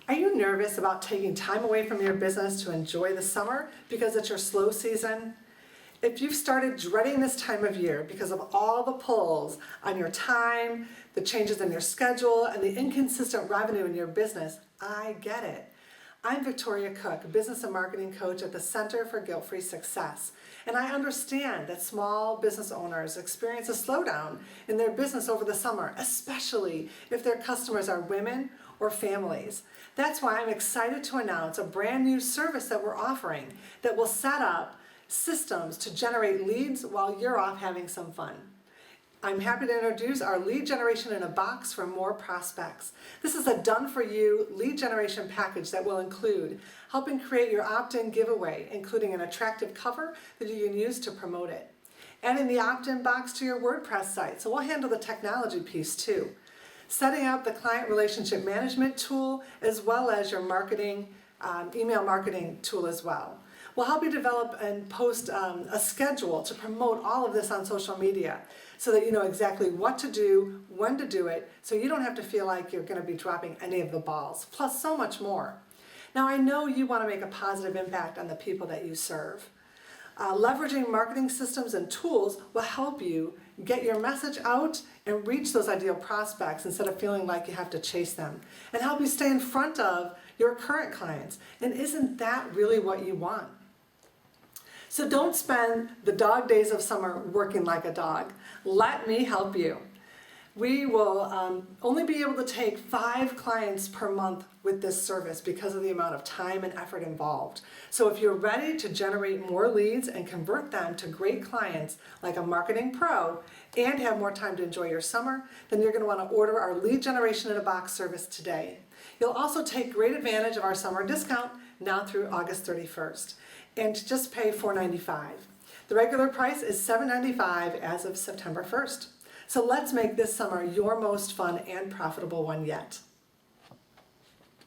Are you nervous about taking time away from your business to enjoy the summer because it's your slow season? If you've started dreading this time of year because of all the pulls on your time, the changes in your schedule, and the inconsistent revenue in your business, I get it. I'm Victoria Cook, business and marketing coach at the Center for Guilt-Free Success, and I understand that small business owners experience a slowdown in their business over the summer, especially if their customers are women or families. That's why I'm excited to announce a brand new service that we're offering that will set up systems to generate leads while you're off having some fun. I'm happy to introduce our Lead Generation in a Box for More Prospects. This is a done-for-you lead generation package that will include helping create your opt-in giveaway, including an attractive cover that you can use to promote it, adding the opt-in box to your WordPress site, so we'll handle the technology piece too, setting up the client relationship management tool as well as your marketing, email marketing tool as well. We'll help you develop and post a schedule to promote all of this on social media so that you know exactly what to do, when to do it, so you don't have to feel like you're going to be dropping any of the balls, plus so much more. Now I know you want to make a positive impact on the people that you serve. Leveraging marketing systems and tools will help you get your message out and reach those ideal prospects instead of feeling like you have to chase them, and help you stay in front of your current clients. And isn't that really what you want? So don't spend the dog days of summer working like a dog. Let me help you. We will only be able to take 5 clients per month with this service because of the amount of time and effort involved. So if you're ready to generate more leads and convert them to great clients like a marketing pro and have more time to enjoy your summer, then you're going to want to order our Lead Generation in a Box service today. You'll also take great advantage of our summer discount now through August 31st and just pay $4.95. The regular price is $7.95 as of September 1st. So let's make this summer your most fun and profitable one yet.